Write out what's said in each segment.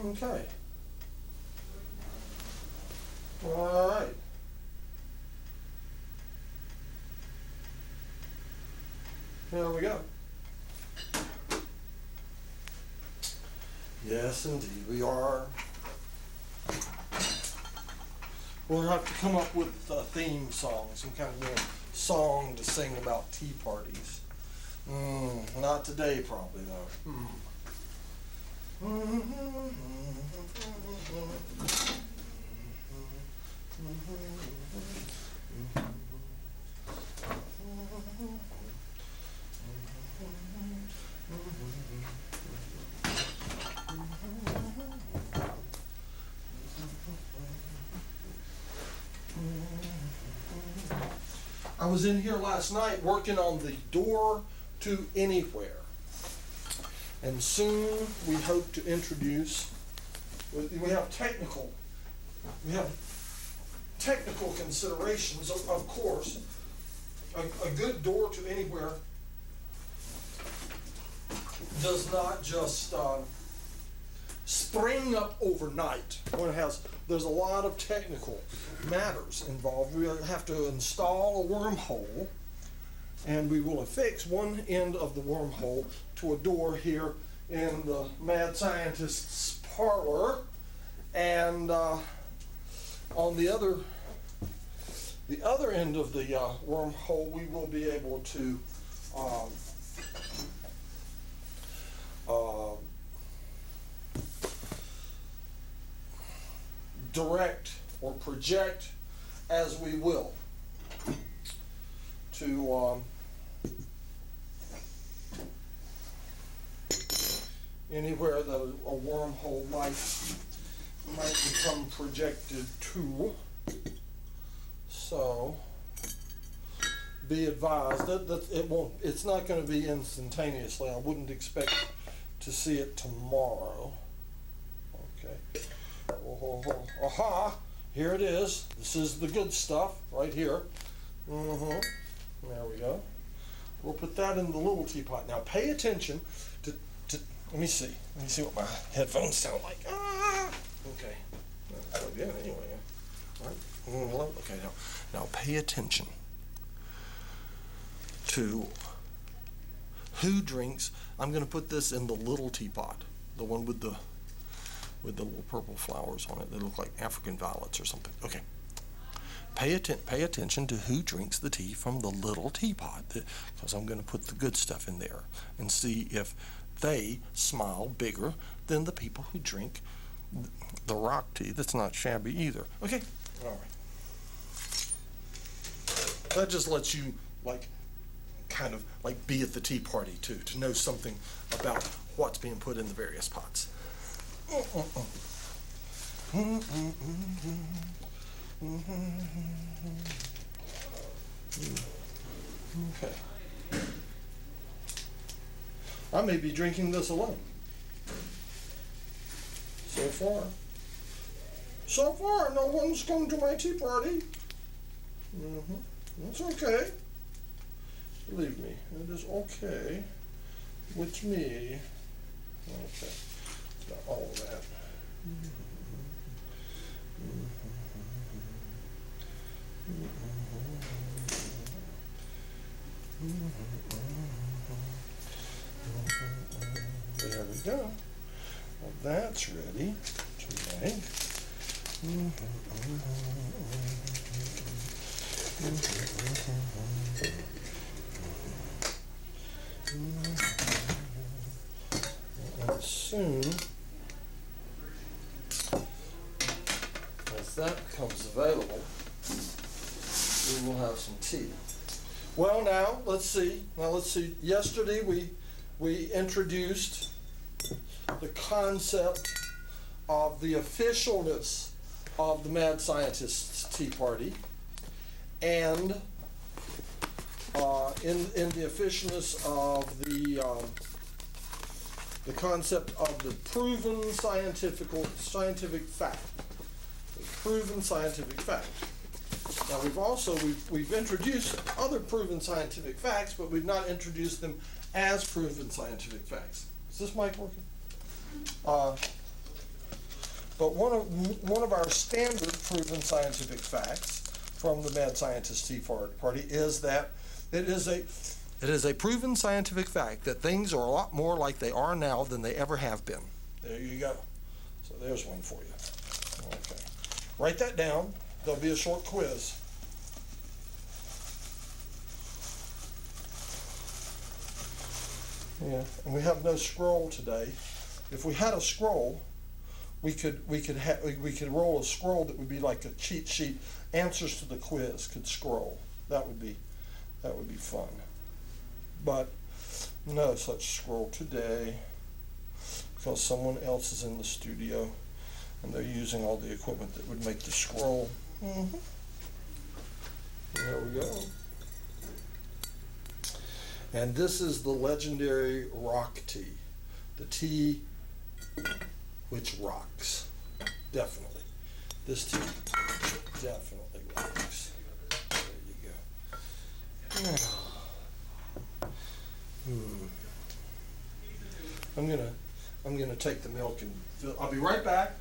Okay. All right. Here we go. Yes, indeed, we are. We'll have to come up with a theme song, some kind of little song to sing about tea parties. Not today, probably, though. I was in here last night working on the door to anywhere. And soon we hope to introduce, we have technical considerations, of course. A good door to anywhere does not just spring up overnight. There's a lot of technical matters involved. We have to install a wormhole, and we will affix one end of the wormhole to a door here in the mad scientist's parlor, and on the other end of the wormhole, we will be able to direct or project as we will to anywhere that a wormhole might become projected to. So be advised that it's not going to be instantaneously. I wouldn't expect to see it tomorrow. Okay. Aha! Here it is. This is the good stuff right here. There we go. We'll put that in the little teapot. Now pay attention to let me see what my headphones sound like. Okay. Again, anyway. All right. Okay, now pay attention to who drinks. I'm going to put this in the little teapot, the one with the little purple flowers on it. They look like African violets or something. Okay. Pay attention to who drinks the tea from the little teapot, because I'm going to put the good stuff in there and see if they smile bigger than the people who drink the rock tea that's not shabby either. Okay? All right. That just lets you kind of be at the tea party too, to know something about what's being put in the various pots. Okay. I may be drinking this alone. So far, no one's come to my tea party. That's okay. Believe me, it is okay with me. Okay, got all of that. There we go. Well, that's ready to make. And soon as that becomes available, we will have some tea. Well, now let's see. Yesterday we introduced the concept of the officialness of the Mad Scientist's Tea Party, and in the officialness of the concept of the proven scientific fact. The proven scientific fact. Now we've introduced other proven scientific facts, but we've not introduced them as proven scientific facts. Is this mic working? But one of our standard proven scientific facts from the Mad Scientist Tea Party is that it is a proven scientific fact that things are a lot more like they are now than they ever have been. There you go. So there's one for you. Okay. Write that down. There'll be a short quiz. Yeah, and we have no scroll today. If we had a scroll, we could roll a scroll that would be like a cheat sheet. Answers to the quiz could scroll. That would be fun. But no such scroll today because someone else is in the studio and they're using all the equipment that would make the scroll. There we go. And this is the legendary rock tea. The tea which rocks. Definitely. This tea definitely rocks. There you go. I'm gonna take the milk and I'll be right back.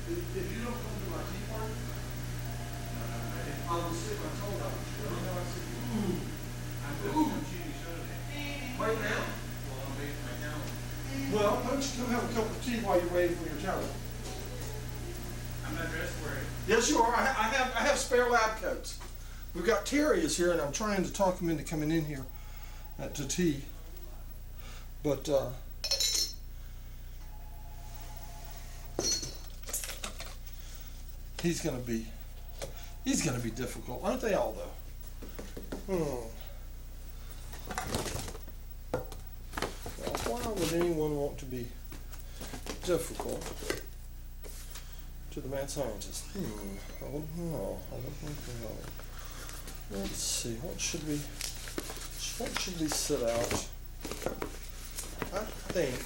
If you don't come to my tea party, I was sick. I told I was sick. I said, ooh. I'm going to Judy Sunday. Right now? Well, I'm waiting for my calendar. Well, why don't you come have a cup of tea while you're waiting for your calendar? I'm not dressed for it. Yes, you are. I have spare lab coats. We've got Terry is here, and I'm trying to talk him into coming in here to tea. But he's gonna be difficult, aren't they all though? Well, why would anyone want to be difficult to the mad scientist? I don't know. Let's see. What should we sit out? I think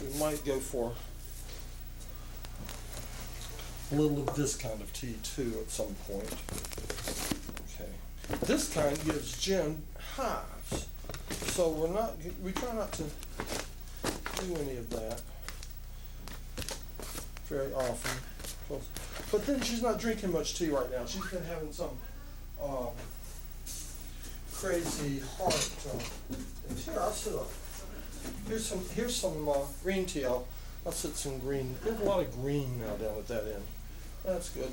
we might go for a little of this kind of tea too at some point. Okay. This kind gives Jen hives, so we try not to do any of that very often. But then she's not drinking much tea right now. She's been having some crazy heart. Here, I'll sit up. Here's some green tea. I'll sit some green. There's a lot of green now down at that end. That's good.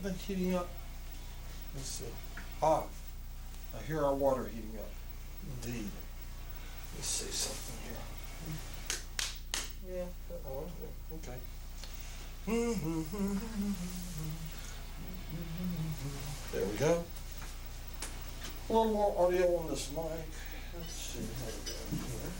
Been heating up. Let's see. I hear our water heating up. Indeed. Let's see something here. Yeah. Okay. There we go. A little more audio on this mic. Let's see how we go here.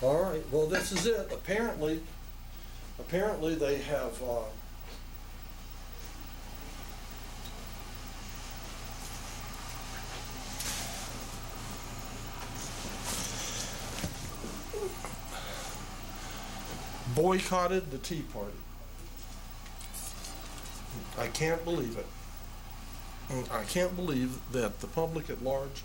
All right, well, this is it. Apparently they have, boycotted the Tea Party. I can't believe it. I can't believe that the public at large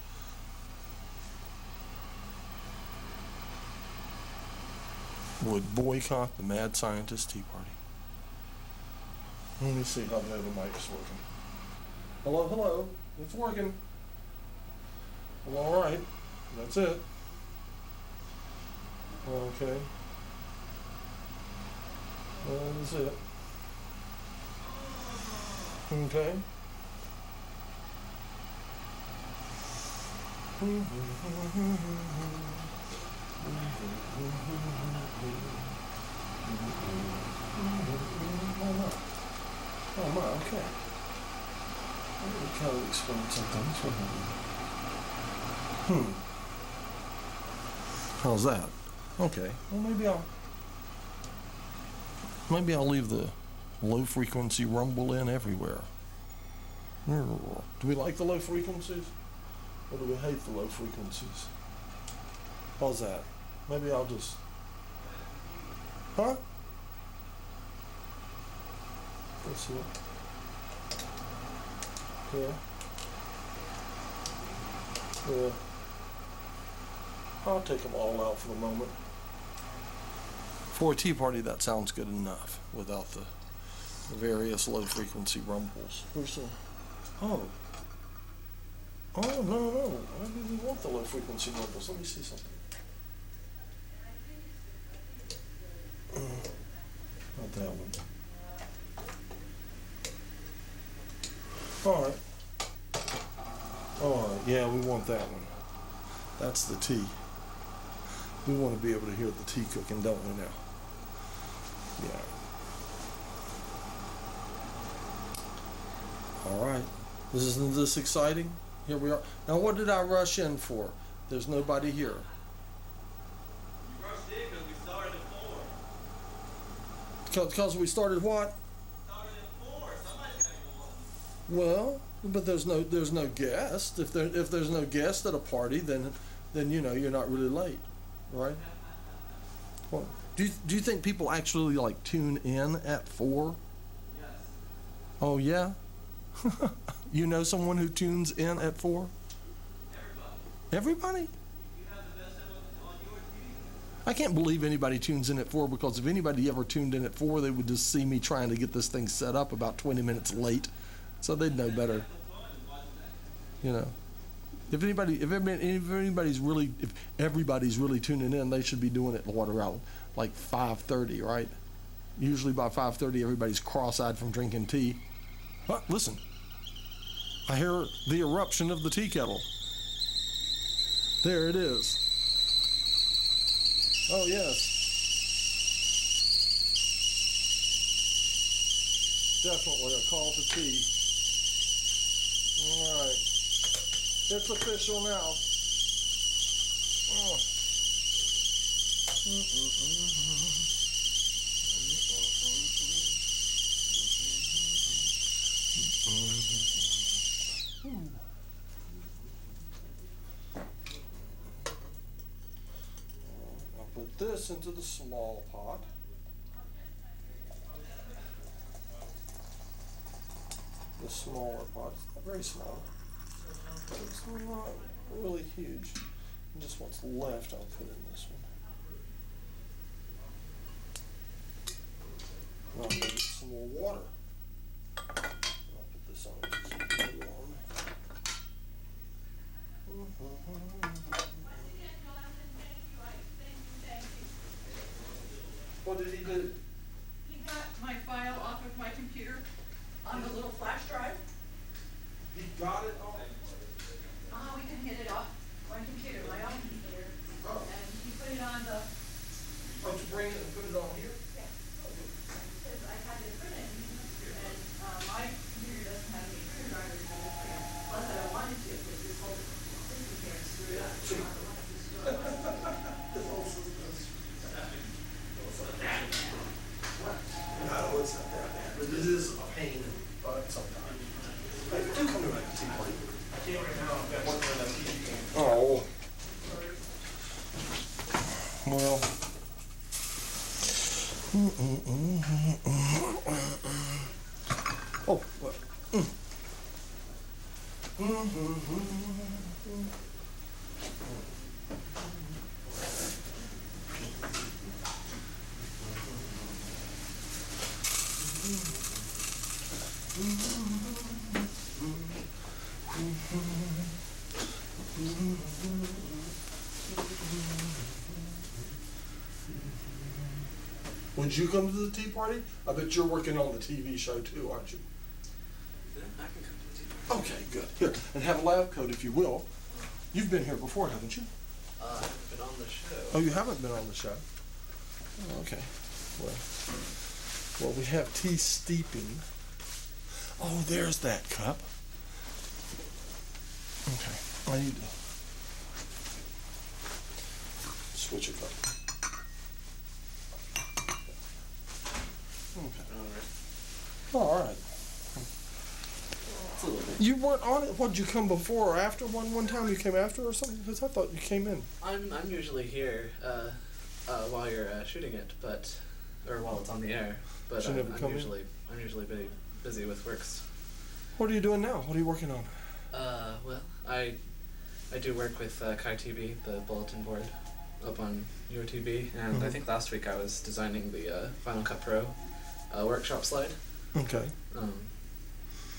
would boycott the mad scientist Tea Party. Let me see how the mic's working. Hello, hello. It's working. Well, all right. That's it. Okay. That's it. Okay. Oh my, okay. Let me kind of explain something. How's that? Okay. Well, maybe I'll leave the low frequency rumble in everywhere. Do we like the low frequencies? Or do we hate the low frequencies? How's that? Maybe I'll just... Huh? Let's see. Yeah. Yeah. I'll take them all out for the moment. For a Tea Party, that sounds good enough without the various low frequency rumbles. Oh, no. Why do we want the low frequency rumbles? Let me see something. Not that one. All right, yeah, we want that one. That's the tea. We want to be able to hear the tea cooking, don't we now? Yeah. All right. Isn't this exciting? Here we are. Now, what did I rush in for? There's nobody here. You rushed in because we started at 4. Because we started what? Started at 4. Somebody's got to go on. Well, but there's no guest. If there's no guest at a party, then you know you're not really late, right? Well, do you think people actually like tune in at 4? Yes. Oh yeah. You know someone who tunes in at 4? Everybody? You have the best on your TV. I can't believe anybody tunes in at 4, because if anybody ever tuned in at 4, they would just see me trying to get this thing set up about 20 minutes late, so they'd know better. You know, if everybody's really tuning in, they should be doing it around like 5:30, right? Usually by 5:30, everybody's cross-eyed from drinking tea. But listen, I hear the eruption of the tea kettle. There it is. Oh yes. Definitely a call to tea. All right. It's official now. Oh. I'll put this into the small pot. The smaller pot. It's not very small. It's not really huge. And just what's left I'll put in this one. I'll put some more water. I'll put this on. What did he do? He got my file off of my computer on the little flash drive. He got it off? We can hit it off my computer, my own computer. Oh. And he put it on the... Oh, to bring it and put it on here? Yeah. Because I had it printed, and my computer doesn't have any printer drivers in it. Plus, I don't want it to, because this whole system here is screwed up. I don't want it to screw up. This whole system is Well. Oh, what? Would you come to the tea party? I bet you're working on the TV show too, aren't you? Yeah, I can come to the tea party. Okay, good. Here, and have a lab coat if you will. You've been here before, haven't you? I haven't been on the show. Oh, you haven't been on the show? Oh, okay. Well, we have tea steeping. Oh, there's that cup. Okay, I need to switch it up. Okay. All right. It's a little bit. You weren't on it. What, did you come before or after one time? You came after or something? Because I thought you came in. I'm usually here while you're shooting it, or while it's on the air. But You never come I'm in? usually busy with works. What are you doing now? What are you working on? Well, I do work with Kai TV, the bulletin board, up on your TV, and I think last week I was designing the Final Cut Pro workshop slide. Okay.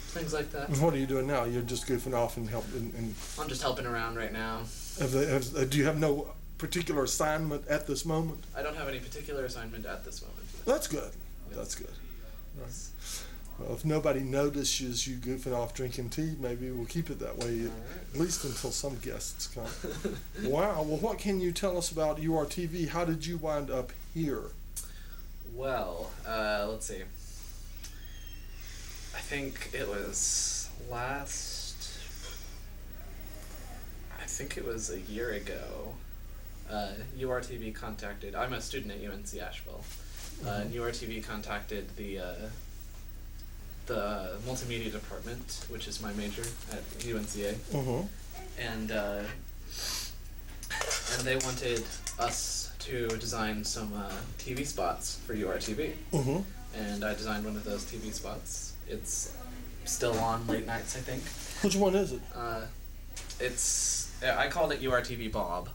Things like that. And what are you doing now? You're just goofing off and helping. And I'm just helping around right now. do you have no particular assignment at this moment? I don't have any particular assignment at this moment. That's good. Yeah. That's good. Yes. Well, if nobody notices you goofing off drinking tea, maybe we'll keep it that way, All at least until some guests come. Wow. Well, what can you tell us about URTV? How did you wind up here? Well, let's see. I think it was a year ago. URTV contacted, I'm a student at UNC Asheville, and URTV contacted the multimedia department, which is my major at UNCA, and they wanted us to design some TV spots for URTV, and I designed one of those TV spots. It's still on late nights, I think. Which one is it? I called it URTV Bob.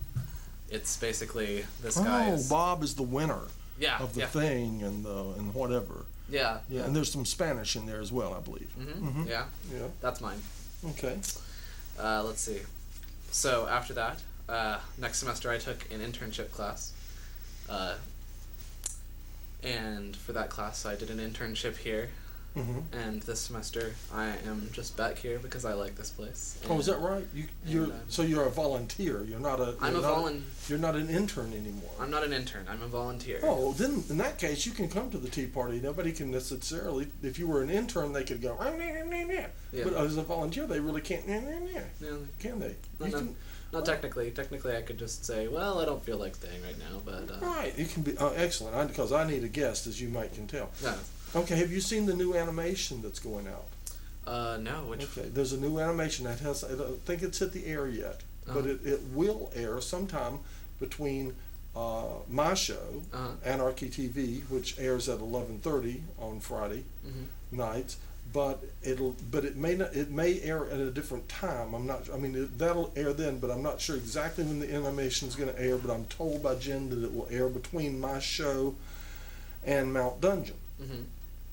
It's basically this guy's. Oh, Bob is the winner of the yeah. thing and whatever. Yeah. Yeah, and there's some Spanish in there as well, I believe. Yeah. Yeah. That's mine. Okay. Let's see. So after that, next semester I took an internship class. And for that class I did an internship here. And this semester I am just back here because I like this place. Oh, is that right? So you're a volunteer. You're not a. You're not an intern anymore. I'm not an intern. I'm a volunteer. Oh, then in that case you can come to the tea party. Nobody can necessarily. If you were an intern, they could go. Yeah. But as a volunteer, they really can't. Yeah. Can they? Not technically. Technically, I could just say, well, I don't feel like staying right now, but. Right. It can be excellent. Because I need a guest, as you might can tell. Yeah. Okay. Have you seen the new animation that's going out? No. Which? Okay. There's a new animation that has. I don't think it's hit the air yet, but it will air sometime between my show, Anarchy TV, which airs at 11:30 on Friday nights. But it may air at a different time. I'm not. I mean, that'll air then, but I'm not sure exactly when the animation is going to air. But I'm told by Jen that it will air between my show and Mount Dungeon.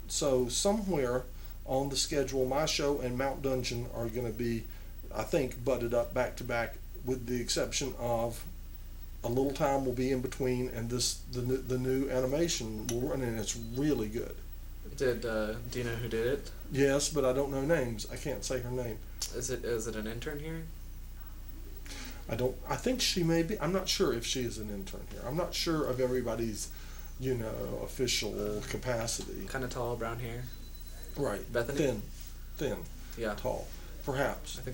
So somewhere on the schedule, my show and Mount Dungeon are going to be, I think, butted up back to back, with the exception of a little time will be in between, and the new animation will run, and it's really good. Do you know who did it? Yes, but I don't know names. I can't say her name. Is it an intern here? I think she may be. I'm not sure if she is an intern here. I'm not sure of everybody's, official capacity. Kind of tall, brown hair. Right. Bethany? Thin. Yeah. Tall. Perhaps. I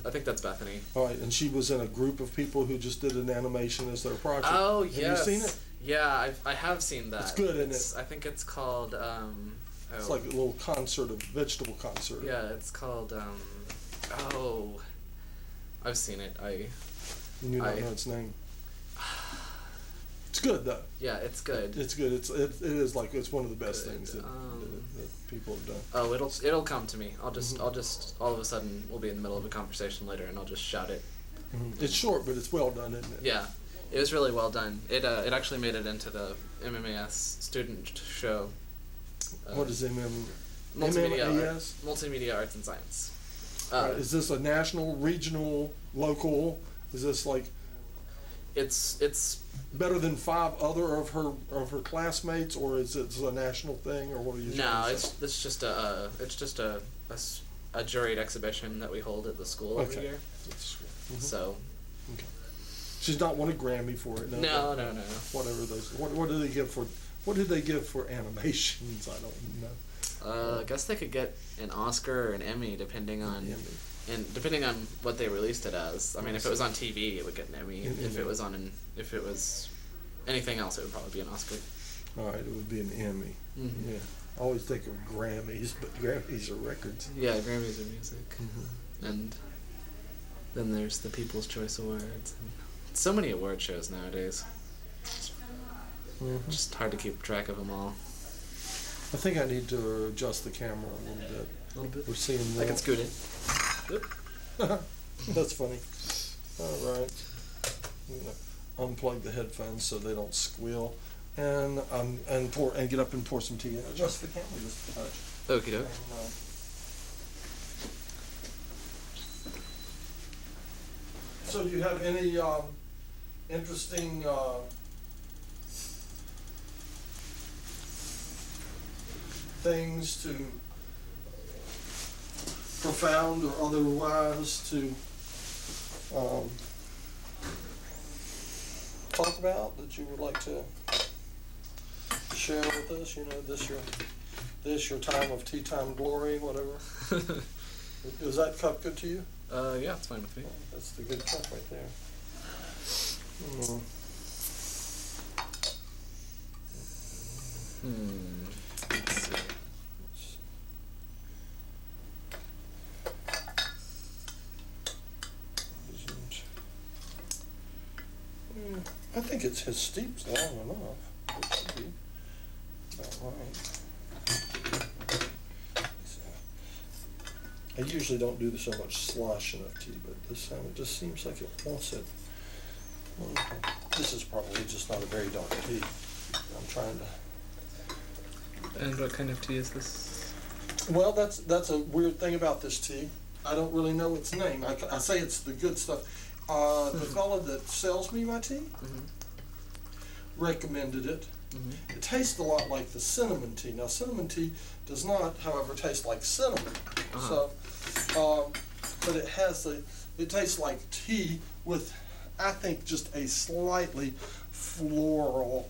think that's Bethany. All right, and she was in a group of people who just did an animation as their project. Oh, yes. yes. Have you seen it? Yeah, I have seen that. It's good, isn't it? I think it's called. It's like a little concert, a vegetable concert. Yeah, it's called. I've seen it. You don't know its name. It's good though. Yeah, it's good. It's good. It is like it's one of the best Good. things that people have done. Oh, it'll come to me. I'll just all of a sudden we'll be in the middle of a conversation later, and I'll just shout it. It's short, but it's well done, isn't it? Yeah, it was really well done. It actually made it into the MMAS student show. What is MMAS? Multimedia Arts and Science. Right. Is this a national, regional, local? Is this like It's better than 5 other of her classmates, or is it a national thing, or what are you? No, it's just a juried exhibition that we hold at the school every year. Mm-hmm. So. Okay. She's not won a Grammy for it. No. Whatever those. What do they give for? What did they give for animations? I don't know. I guess they could get an Oscar or an Emmy depending on what they released it as. I mean, if it was on TV, it would get an Emmy. If it was anything else, it would probably be an Oscar. All right, it would be an Emmy. Mm-hmm. Yeah, I always think of Grammys, but Grammys are records. Yeah, Grammys are music, and then there's the People's Choice Awards. And so many award shows nowadays. Just hard to keep track of them all. I think I need to adjust the camera a little bit. A little bit. We're seeing I can scoot in. That's funny. All right. I'm gonna unplug the headphones so they don't squeal, and get up and pour some tea. Adjust the camera just a touch. Okie doke. So do you have any interesting things to profound or otherwise to talk about that you would like to share with us? You know, this your time of tea time glory, whatever. Is that cup good to you? Yeah, it's fine with me. That's the good cup right there. Let's see. I think it has steeped long enough. It should be about right. I usually don't do so much sloshing of tea, but this time it just seems like it wants it. This is probably just not a very dark tea. I'm trying to. And what kind of tea is this? Well, that's a weird thing about this tea. I don't really know its name. I say it's the good stuff. The fellow that sells me my tea recommended it. It tastes a lot like the cinnamon tea. Now, cinnamon tea does not, however, taste like cinnamon. So, but it tastes like tea with, I think, just a slightly floral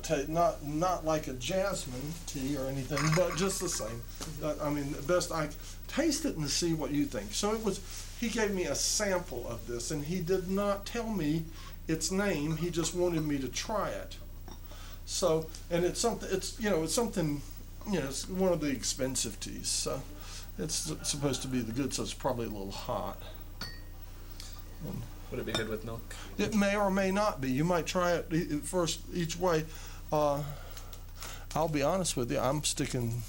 taste. Not like a jasmine tea or anything, but just the same. I mean, best I taste it and see what you think. So he gave me a sample of this, and he did not tell me its name. He just wanted me to try it. So, and it's something, it's one of the expensive teas. So it's supposed to be the good, so it's probably a little hot. And would it be good with milk? It may or may not be. You might try it first each way. I'll be honest with you, I'm sticking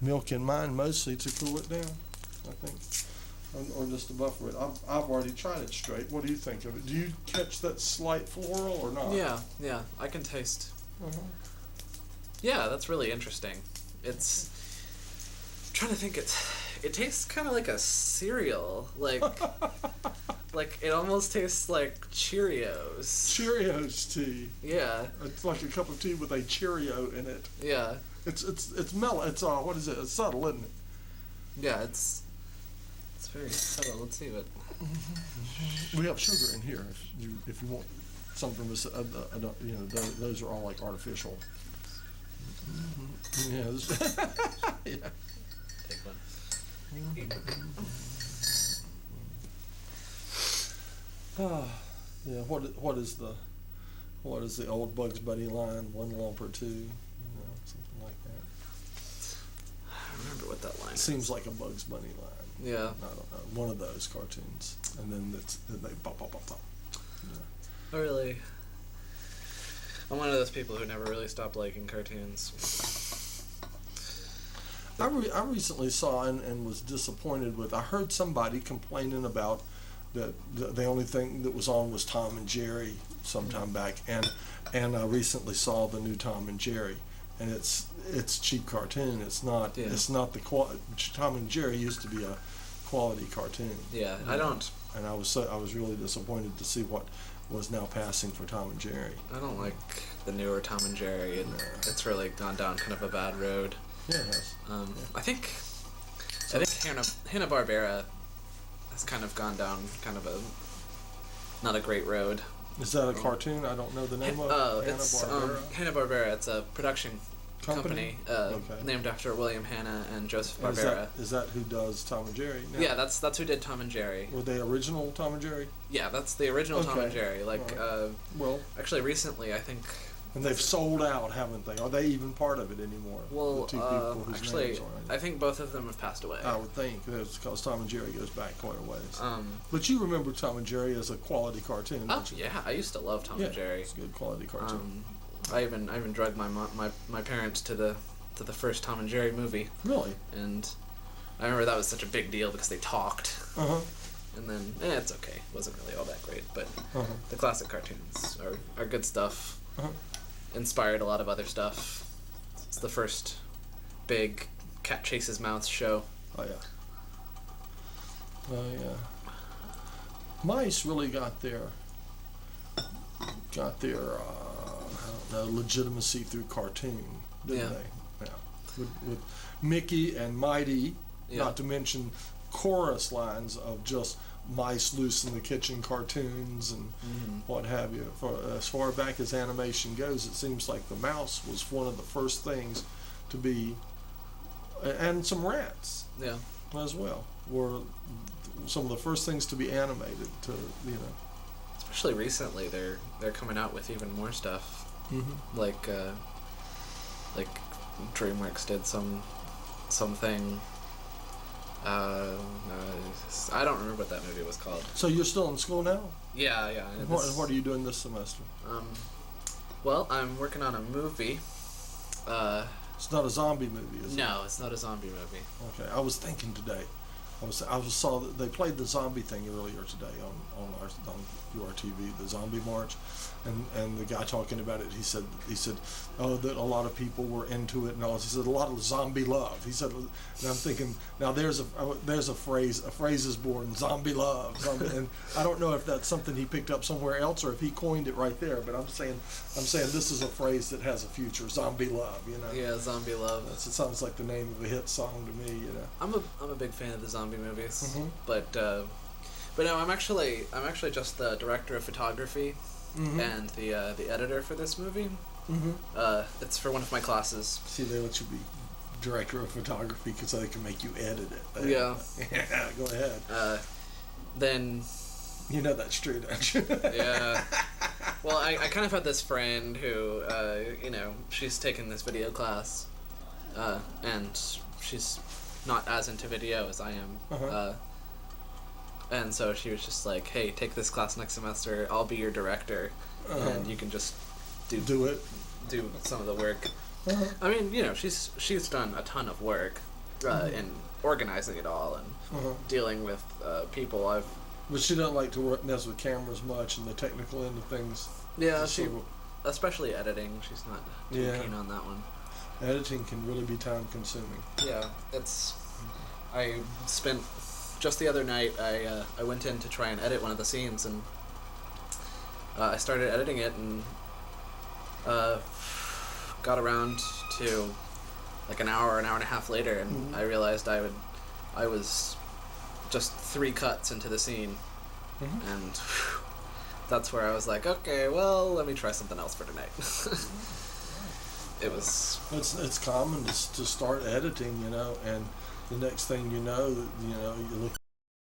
milk in mine mostly to cool it down, I think, or just to buffer it. I've already tried it straight. What do you think of it? Do you catch that slight floral or not? Yeah, I can taste. Yeah, that's really interesting. I'm trying to think. It tastes kind of like a cereal, like it almost tastes like Cheerios. Cheerios tea. Yeah. It's like a cup of tea with a Cheerio in it. Yeah. It's mellow. It's what is it? It's subtle, isn't it? Yeah, it's very subtle. Let's see what. We have sugar in here if you want some from us. Those are all like artificial. Yeah. Yeah. Take one. Yeah. What is the old Bugs Bunny line? One lump or two, something like that. I don't remember what that line is. Seems like a Bugs Bunny line. Yeah. I don't know. One of those cartoons, and then they pop. Yeah. I really I'm one of those people who never really stopped liking cartoons. I recently saw and was disappointed with. I heard somebody complaining about that the only thing that was on was Tom and Jerry sometime back, and I recently saw the new Tom and Jerry, and it's cheap cartoon. It's not the Tom and Jerry used to be a quality cartoon. Yeah, I don't. And I was really disappointed to see what was now passing for Tom and Jerry. I don't like the newer Tom and Jerry. It's really gone down kind of a bad road. Yeah, it has. I think Hanna-Barbera has kind of gone down kind of not a great road. Is that a cartoon? I don't know the name of it. It's Hanna-Barbera? Hanna-Barbera. It's a production company Okay. named after William Hanna and Joseph Barbera. Is that who does Tom and Jerry now? Yeah, that's who did Tom and Jerry. Were they original Tom and Jerry? Yeah, that's the original Tom and Okay. Jerry. Like, Well, actually, recently, I think. and they've sold out, haven't they? Are they even part of it anymore? Well, the two people whose actually, names are I think both of them have passed away. I would think, because Tom and Jerry goes back quite a ways. Um, But you remember Tom and Jerry as a quality cartoon, oh don't you? yeah, I used to love Tom Yeah, and Jerry. it's a good quality cartoon. I even drugged my parents to the first Tom and Jerry movie, Really? and I remember that was such a big deal because they talked. Uh-huh. And then, it's okay. It wasn't really all that great, but Uh-huh. the classic cartoons are good stuff. Uh-huh. Inspired a lot of other stuff. It's the first big cat chases mouse show. Oh, yeah. Oh, yeah. Mice really got their I don't know, legitimacy through cartoon, didn't Yeah. they? Yeah. With Mickey and Mighty, Yeah. not to mention chorus lines of just mice loose in the kitchen cartoons and what have you. For as far back as animation goes, it seems like the mouse was one of the first things to be, and some rats Yeah. as well, were some of the first things to be animated. Especially recently, they're coming out with even more stuff. Like DreamWorks did something. I don't remember what that movie was called. So you're still in school now? Yeah. What are you doing this semester? Well, I'm working on a movie. It's not a zombie movie, is it? No, it's not a zombie movie. Okay, I was thinking today. I saw that they played the zombie thing earlier today on URTV, the zombie march, and the guy talking about it, he said that a lot of people were into it and all. He said a lot of zombie love. He said, and I'm thinking now there's a phrase is born, zombie love, and I don't know if that's something he picked up somewhere else or if he coined it right there. But I'm saying this is a phrase that has a future, zombie love. Yeah, zombie love. It sounds like the name of a hit song to me. I'm a big fan of the zombie movies, Mhm. but no, I'm actually just the director of photography and the editor for this movie. It's for one of my classes. See, they let you be director of photography because they can make you edit it. Yeah. Yeah, go ahead. Then. You know that's true, don't you? Yeah. Well, I kind of had this friend who, she's taken this video class, and she's not as into video as I am. And so she was just like, hey, take this class next semester, I'll be your director, and you can just do some of the work. I mean, she's done a ton of work in organizing it all and dealing with people. But she doesn't like to mess with cameras much and the technical end of things. Yeah, especially editing, she's not too keen on that one. Editing can really be time consuming. Yeah, I spent, just the other night, I went in to try and edit one of the scenes, and I started editing it, and got around to like an hour and a half later, and I realized I was just 3 cuts into the scene, and that's where I was like, okay, well, let me try something else for tonight. It's common to start editing, and the next thing you know, you look